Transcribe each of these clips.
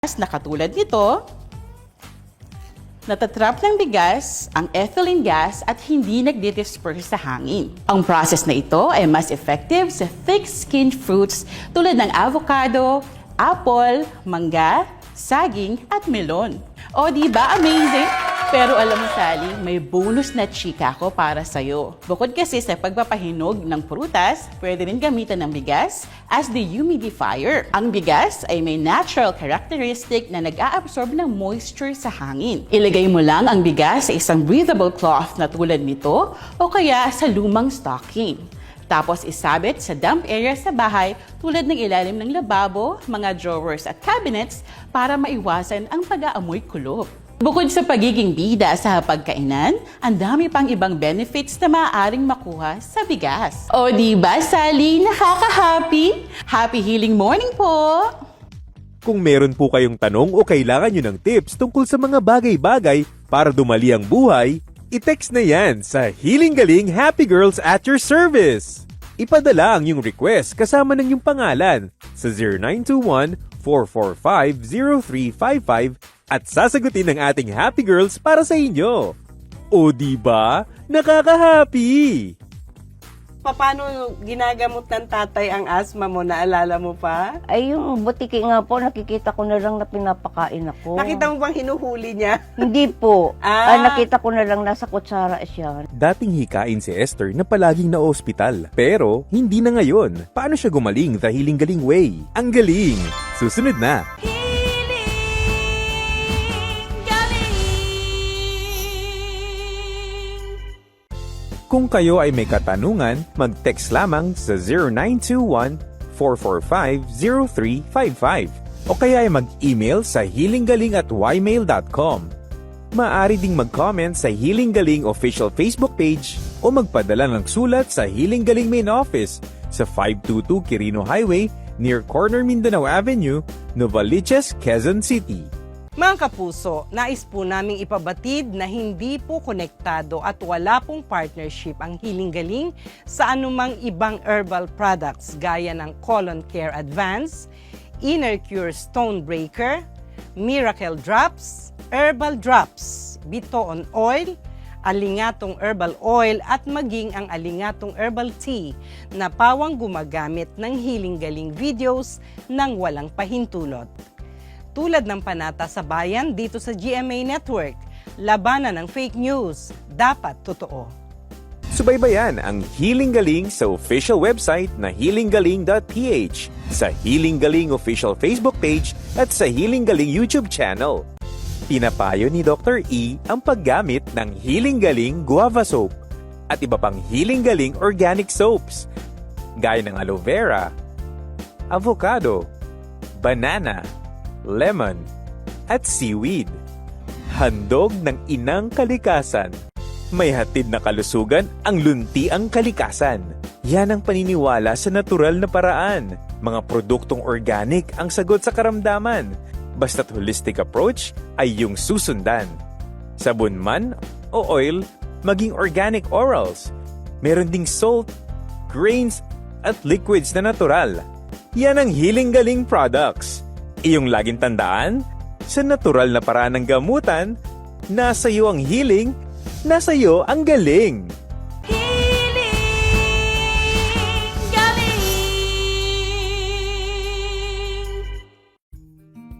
na katulad nito, natatrap ng bigas ang ethylene gas at hindi nagdi-disperse sa hangin. Ang process na ito ay mas effective sa thick-skinned fruits tulad ng avocado, apple, mangga, saging at melon. O di ba amazing? Pero alam mo Sally, may bonus na chika ko para sa'yo. Bukod kasi sa pagpapahinog ng prutas, pwede rin gamitan ng bigas as dehumidifier. Ang bigas ay may natural characteristic na nag-a-absorb ng moisture sa hangin. Ilagay mo lang ang bigas sa isang breathable cloth na tulad nito o kaya sa lumang stocking. Tapos isabit sa damp area sa bahay tulad ng ilalim ng lababo, mga drawers at cabinets para maiwasan ang pag-aamoy kulob. Bukod sa pagiging bida sa hapagkainan, ang dami pang ibang benefits na maaaring makuha sa bigas. O di ba, Sally, nakaka-happy? Happy healing morning po! Kung meron po kayong tanong o kailangan nyo ng tips tungkol sa mga bagay-bagay para dumali ang buhay, i-text na yan sa Healing Galing Happy Girls at your service. Ipadala ang iyong request kasama ng iyong pangalan sa 0921-445-0355 at sasagutin ng ating Happy Girls para sa inyo. O diba? Nakaka-happy! Paano ginagamot ng tatay ang asthma mo? Naalala mo pa? Ay, yung butiki nga po, nakikita ko na lang na pinapakain ako. Nakita mo bang hinuhuli niya? Hindi po. Ah. Nakita ko na lang nasa kutsara siya. Dating hikain si Esther na palaging na-ospital. Pero hindi na ngayon. Paano siya gumaling the Healing Galing way? Ang galing! Susunod na! Kung kayo ay may katanungan, mag-text lamang sa 0921-445-0355 o kaya ay mag-email sa healinggaling@ymail.com. Maaari ding mag-comment sa Healing Galing official Facebook page o magpadala ng sulat sa Healing Galing Main Office sa 522 Quirino Highway near Corner Mindanao Avenue, Novaliches, Quezon City. Mga kapuso, nais po naming ipabatid na hindi po konektado at wala pong partnership ang Healing Galing sa anumang ibang herbal products gaya ng Colon Care Advance, Inner Cure Stone Breaker, Miracle Drops, Herbal Drops, Bitoon Oil, Alingatong Herbal Oil at maging ang Alingatong Herbal Tea na pawang gumagamit ng Healing Galing videos ng walang pahintulot. Tulad ng panata sa bayan dito sa GMA Network, labanan ng fake news, dapat totoo. Subaybayan ang Healing Galing sa official website na healinggaling.ph, sa Healing Galing official Facebook page at sa Healing Galing YouTube channel. Pinapayo ni Dr. E ang paggamit ng Healing Galing Guava Soap at iba pang Healing Galing Organic Soaps, gaya ng aloe vera, avocado, banana, lemon, at seaweed. Handog ng inang kalikasan. May hatid na kalusugan ang luntiang kalikasan. Yan ang paniniwala sa natural na paraan. Mga produktong organic ang sagot sa karamdaman. Basta't holistic approach ay yung susundan. Sabon man o oil, maging organic orals. Meron ding salt, grains, at liquids na natural. Yan ang Healing Galing products. Iyong laging tandaan, sa natural na paraan ng gamutan, nasa iyo ang healing, nasa iyo ang galing.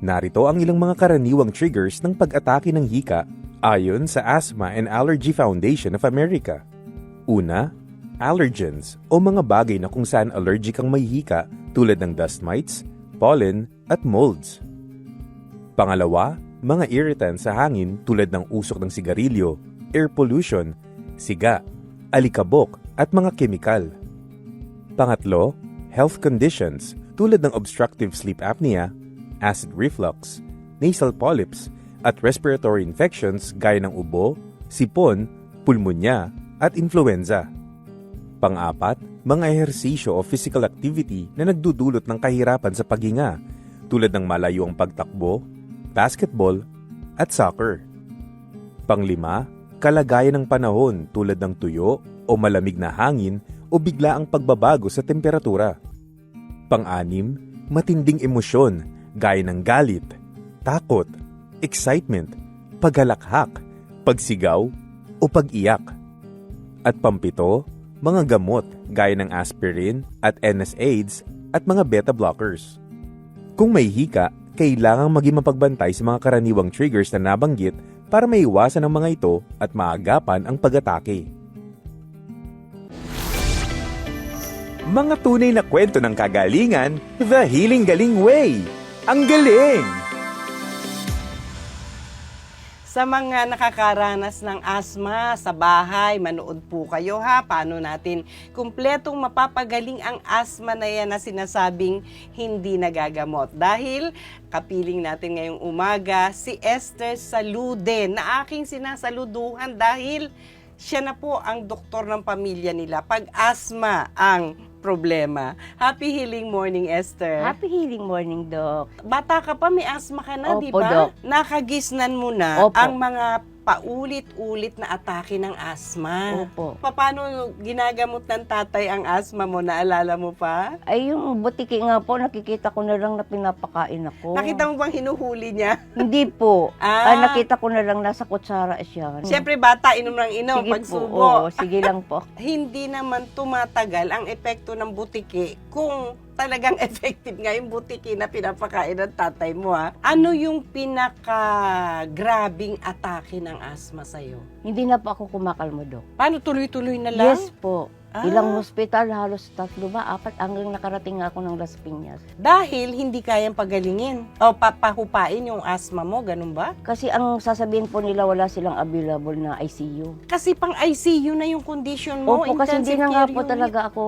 Narito ang ilang mga karaniwang triggers ng pag-atake ng hika ayon sa Asthma and Allergy Foundation of America. Una, allergens o mga bagay na kung saan allergic ang may hika tulad ng dust mites, pollen, at molds. Pangalawa, mga irritants sa hangin tulad ng usok ng sigarilyo, air pollution, siga, alikabok, at mga kemikal. Pangatlo, health conditions tulad ng obstructive sleep apnea, acid reflux, nasal polyps, at respiratory infections gaya ng ubo, sipon, pulmonya, at influenza. Pang-apat, mga ehersisyo o physical activity na nagdudulot ng kahirapan sa paghinga tulad ng malayuang pagtakbo, basketball, at soccer. Panglima, kalagayan ng panahon tulad ng tuyo o malamig na hangin o bigla ang pagbabago sa temperatura. Pang-anim, matinding emosyon gaya ng galit, takot, excitement, paghalakhak, pagsigaw, o pag-iyak. At pampito, mga gamot gaya ng aspirin at NSAIDs at mga beta blockers. Kung may hika, kailangang maging mapagbantay sa mga karaniwang triggers na nabanggit para maiwasan ang mga ito at maagapan ang pag-atake. Mga tunay na kwento ng kagalingan, The Healing Galing Way. Ang galing! Sa mga nakakaranas ng asma sa bahay, manood po kayo ha. Paano natin kumpletong mapapagaling ang asma na yan na sinasabing hindi nagagamot. Dahil kapiling natin ngayong umaga si Esther Salude na aking sinasaluduhan dahil siya na po ang doktor ng pamilya nila pag asma ang problema. Happy healing morning, Esther. Happy healing morning, Doc. Bata ka pa, may asma ka na, Opo, di ba? Doc. Nakagisnan mo na Opo. ang mga paulit-ulit na atake ng asma. Opo. Paano ginagamot ng tatay ang asma mo? Naalala mo pa? Ay, yung butiki nga po, nakikita ko na lang na pinapakain ako. Nakita mo bang hinuhuli niya? Hindi po. Ah. Nakita ko na lang nasa kutsara siya. Siyempre, bata, inom ng inom, Sige pagsubo. po, oo, sige lang po. Hindi naman tumatagal ang epekto ng butiki kung talagang effective nga yung butiki na pinapakain ng tatay mo, ha? Ano yung pinaka-grabing atake ng asma sa'yo? Hindi na po ako kumakalmo, Doc. Paano tuloy-tuloy na lang? Yes po. Ah. Ilang hospital, halos 3 ba, 4, hanggang nakarating ako ng Las Piñas. Dahil hindi kayang pagalingin o papahupain yung asma mo, ganun ba? Kasi ang sasabihin po nila, wala silang available na ICU. Kasi pang ICU na yung condition mo, Opo, kasi hindi intensive na nga care po unit. talaga ako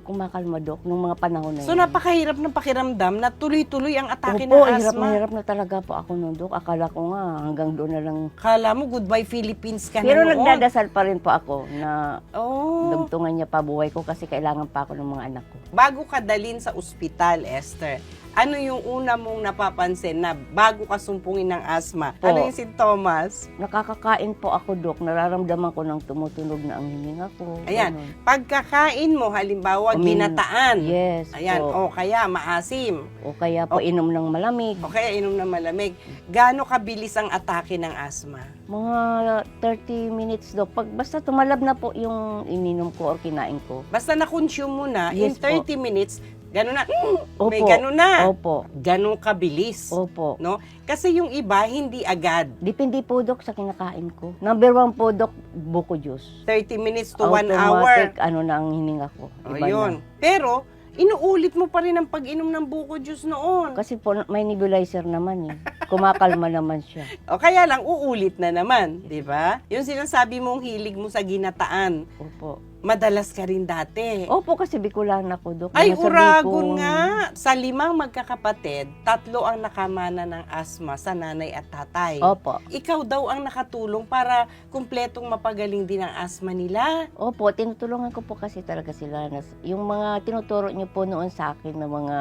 kumakalma, Doc, nung mga panahon na So, yun. napakahirap ng pakiramdam na tuloy-tuloy ang atake Opo, ng hirap asma. na hirap na talaga po ako nun, Doc. Akala ko nga, hanggang doon na lang. Kala mo, goodbye Philippines ka Pero na noon. nagdadasal pa rin po ako na Oh. dugtungan niya pa buhay ko kasi kailangan pa ako ng mga anak ko. Bago ka dalhin sa ospital, Esther, ano yung una mong napapansin na bago ka sumpungin ng asma? Po. Ano yung sintomas? Nakakakain po ako, Doc. Nararamdaman ko ng tumutunog na ang hininga ko. Ayan, Ganun. pagkakain mo, halimbawa, ginataan. Yes Ayan, po. o kaya maasim. O kaya po inom ng malamig. O kaya inom ng malamig. Gaano kabilis ang atake ng asma? Mga 30 minutes, Doc. Basta tumalab na po yung ininom ko or kinain ko. Basta na-consume mo na, in Yes 30 minutes, gano'n na, Opo. may gano'n na. Opo. Gano'n kabilis. Opo. No? Kasi yung iba, hindi agad. Depende po, Doc, sa kinakain ko. Number 1 po, Doc, buko juice. 30 minutes to 1 hour. Automatic, ano na ang hininga ko. O Iba yun. na. Pero, inuulit mo pa rin ang pag-inom ng buko juice noon. Kasi po, may nebulizer naman eh. Kumakalma naman siya. O kaya lang, uulit na naman. Di ba? Yung sinasabi mong hilig mo sa ginataan, Opo. madalas ka rin dati. Opo, kasi Bicolan ako, Doc. Ay, Nasa uragon Bicol. nga. Sa 5 magkakapatid, 3 ang nakamana ng asma sa nanay at tatay. Opo. Ikaw daw ang nakatulong para kumpletong mapagaling din ang asma nila. Opo, tinutulungan ko po kasi talaga sila. Yung mga tinuturo niyo po noon sa akin na mga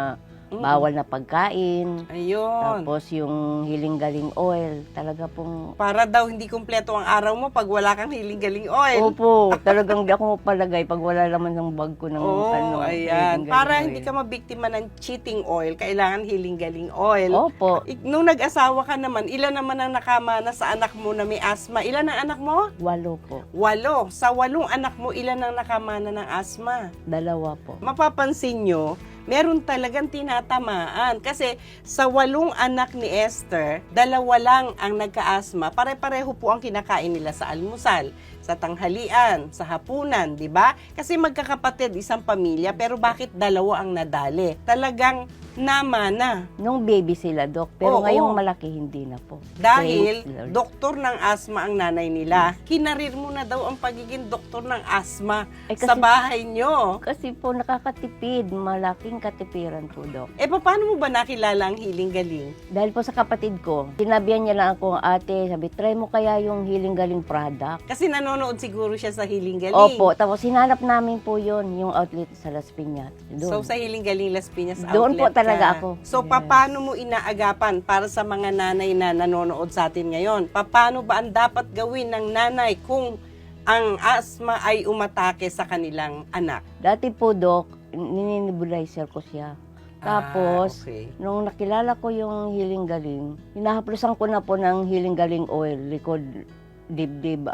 bawal na pagkain. Ayun. Tapos yung hiling-galing oil. Talaga pong... Para daw hindi kumpleto ang araw mo pag wala kang hiling-galing oil. Opo, talagang di ako mapalagay pag wala naman ng bag ko ng Oo, ano, ayan. hiling-galing Para oil. hindi ka mabiktima ng cheating oil, kailangan hiling-galing oil. Opo, Nung nag-asawa ka naman, ilan naman ang nakamana sa anak mo na may asma? Ilan ang anak mo? 8 po. 8. Sa 8 anak mo, ilan ang nakamana ng asma? 2 po. Mapapansin nyo, meron talagang tinatamaan. Kasi sa 8 anak ni Esther, 2 lang ang nagka-asma. Pare-pareho po ang kinakain nila sa almusal, sa tanghalian, sa hapunan, di ba? Kasi magkakapatid, isang pamilya, pero bakit 2 ang nadali? Talagang namana. Nung baby sila, Doc. Pero Oo. ngayong malaki, hindi na po. Dahil Thanks, Lord. doktor ng asma ang nanay nila. Kinarir mo na daw ang pagiging doktor ng asma Ay, sa kasi- bahay nyo. Kasi po nakakatipid, malaking katipiran po, Doc. Paano mo ba nakilala ang hiling-galing? Dahil po sa kapatid ko, sinabihan niya lang ako, ate, sabi, try mo kaya yung hiling-galing product. Kasi nanonood siguro siya sa hiling-galing. Opo, tapos hinanap namin po yon yung outlet sa Las Piñas. So Doon. sa hiling-galing Las Piñas Doon outlet po talaga ka. ako. So Yes. paano mo inaagapan para sa mga nanay na nanonood sa atin ngayon? Paano ba ang dapat gawin ng nanay kung ang asma ay umatake sa kanilang anak? Dati po, Doc, nininebulizer ko siya. Tapos, okay. nung nakilala ko yung Healing Galing, hinahaplusan ko na po ng Healing Galing oil, likod, dibdib,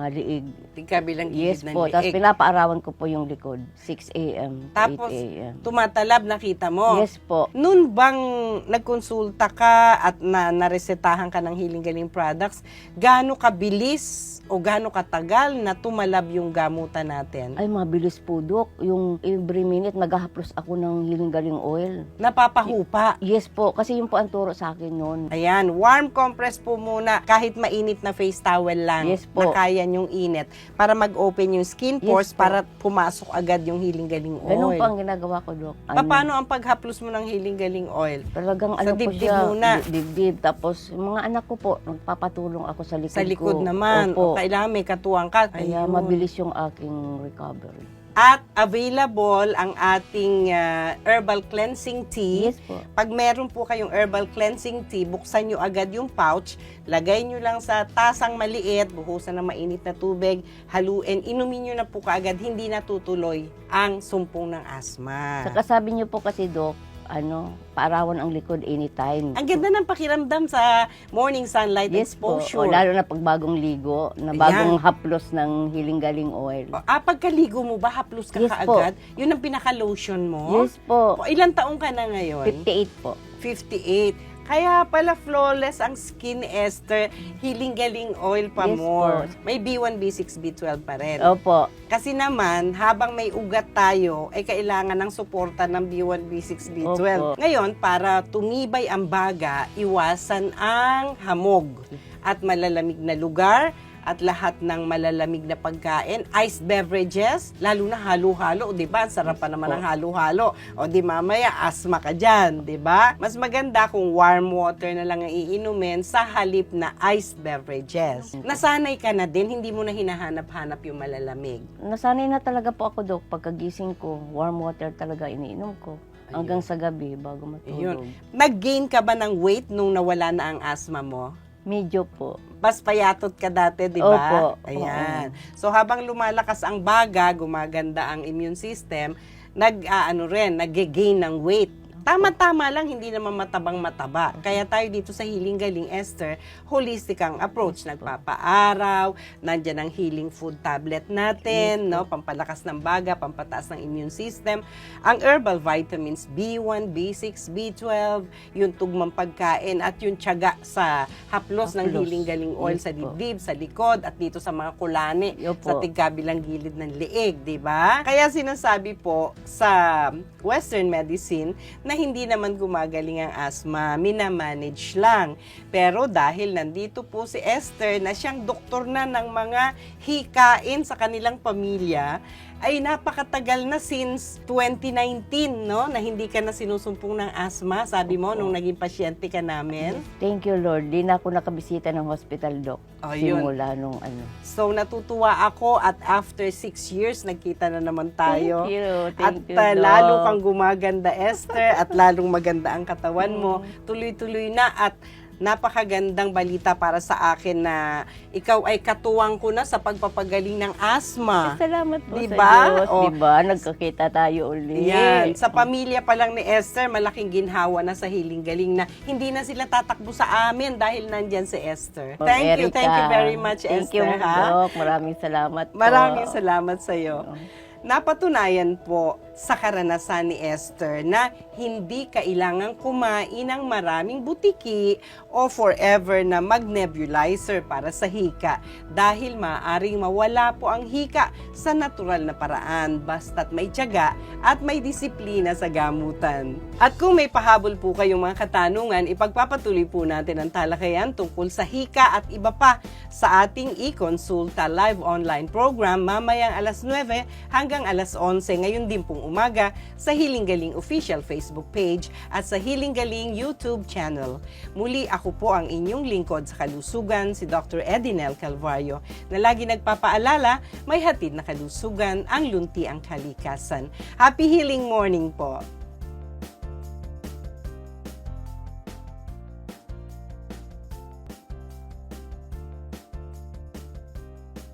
liig. Kabilang gilid Yes ng po, tapos liig. pinapaarawan ko po yung likod, 6 a.m. to Tapos, 8 a.m. tumatalab, nakita mo. Yes po. Noon bang nagkonsulta ka at naresetahan ka ng Healing Galing products, gaano kabilis o gaano katagal na tumalab yung gamutan natin? Ay, mabilis po, Dok. Yung every minute, maghahaplos ako ng Healing Galing oil. Napapahupa. Yes po, kasi yun po ang turo sa akin noon. Ayan, warm compress po muna. Kahit mainit na face towel lang. Yes po. Na kaya yung init. Para mag-open yung skin Yes pores, po. para pumasok agad yung Healing Galing oil. Ganun po ang ginagawa ko, Dok. Paano ang paghaplos mo ng Healing Galing oil? Talagang Sa ano po dibdib siya, muna. dibdib. Tapos, yung mga anak ko po, nagpapatulong ako sa likod ko. Sa likod naman. Opo. O kailangan may katuwang ka. Kaya Ayun. mabilis yung aking recovery. At available ang ating herbal cleansing tea. Yes po. Pag meron po kayong herbal cleansing tea, buksan nyo agad yung pouch, lagay nyo lang sa tasang maliit, buhusan ng mainit na tubig, haluin, inumin nyo na po kaagad, hindi natutuloy ang sumpong ng asma. Saka sabi niyo po kasi, Dok, paarawan ang likod anytime. Ang ganda ng pakiramdam sa morning sunlight Yes po. exposure. O, lalo na pag bagong ligo, na bagong haplos ng Healing Galing oil. Pagkaligo mo ba, haplos ka Yes po. kaagad? Yun ang pinaka-lotion mo? Yes po. O, ilang taong ka na ngayon? 58 po. 58. Kaya pala flawless ang skin, Esther. Healing Galing oil pa Yes more. po. May B1, B6, B12 pa rin. Opo. Kasi naman, habang may ugat tayo, ay kailangan ng suporta ng B1, B6, B12. Opo. Ngayon, para tumibay ang baga, iwasan ang hamog at malalamig na lugar, at lahat ng malalamig na pagkain, iced beverages, lalo na halo-halo, 'di ba? Ang sarap pa naman ng halo-halo. O di mamaya asthma ka diyan, 'di ba? Mas maganda kung warm water na lang ang iinumin sa halip na iced beverages. Nasanay ka na din, hindi mo na hinahanap-hanap yung malalamig. Nasanay na talaga po ako, Dok. Pagkagising ko, warm water talaga iniinom ko. Hanggang sa gabi, bago matulog. Nag-gain ka ba ng weight nung nawala na ang asthma mo? Medyo po. Mas payatot ka dati, di ba? Opo. Ayan. So habang lumalakas ang baga, gumaganda ang immune system, nag-gain ng weight. Tama-tama lang, hindi naman matabang-mataba. Kaya tayo dito sa Healing Galing, Esther, holistic ang approach. Nagpapaaraw, nandyan ang healing food tablet natin, no? Pampalakas ng baga, pampataas ng immune system. Ang herbal vitamins B1, B6, B12, yung tugmang pagkain at yung tiyaga sa haplos ng Healing Galing oil Yes sa po. dibdib, sa likod, at dito sa mga kulani, Opo. sa tigkabilang gilid ng liig, di ba? Kaya sinasabi po sa Western medicine na hindi naman gumagaling ang asthma, minamanage lang. Pero dahil nandito po si Esther na siyang doktor na ng mga hikain sa kanilang pamilya, ay napakatagal na since 2019, no? Na hindi ka na sinusumpong ng asthma, sabi mo, nung naging pasyente ka namin. Thank you, Lord. Di na ako nakabisita ng hospital, Dok. Oh, yun. Simula nung So natutuwa ako at after 6 years, nagkita na naman tayo. Thank you, At Doc. lalo kang gumaganda, Esther, at lalong maganda ang katawan mo. Tuloy-tuloy na at napakagandang balita para sa akin na ikaw ay katuwang ko na sa pagpapagaling ng asthma. Salamat po Diba? sa Diyos. Oh. Diba? Nagkakita tayo ulit. Yan. Sa pamilya pa lang ni Esther, malaking ginhawa na sa Healing Galing na hindi na sila tatakbo sa amin dahil nandyan si Esther. Oh, Thank you Erica. very much, Thank Esther. you, ha? Doc. Maraming salamat po. Maraming salamat sa iyo. Napatunayan po sa karanasan ni Esther na hindi kailangang kumain ng maraming butiki o forever na mag-nebulizer para sa hika dahil maaaring mawala po ang hika sa natural na paraan basta't may tiyaga at may disiplina sa gamutan. At kung may pahabol po kayong mga katanungan, ipagpapatuloy po natin ang talakayan tungkol sa hika at iba pa sa ating e-consulta live online program mamayang alas 9 hanggang alas 11 ngayon din pong umaga sa Healing Galing official Facebook page at sa Healing Galing YouTube channel. Muli ako po ang inyong lingkod sa kalusugan, si Dr. Edinel Calvario, na lagi nagpapaalala, may hatid na kalusugan ang lunti ang kalikasan. Happy healing morning po!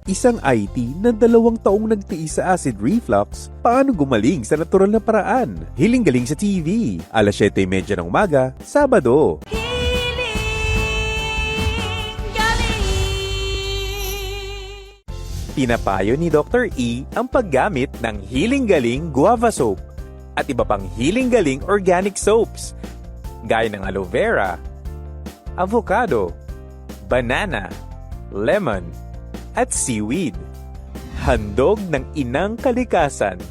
Isang IT na 2 taong nagtiis sa acid reflux, paano gumaling sa natural na paraan? Hiling Galing sa TV, alas 7:30 ng umaga, Sabado. Pinapayo ni Dr. E ang paggamit ng Hiling Galing Guava Soap at iba pang Hiling Galing Organic Soaps, gaya ng aloe vera, avocado, banana, lemon, at seaweed. Handog ng inang kalikasan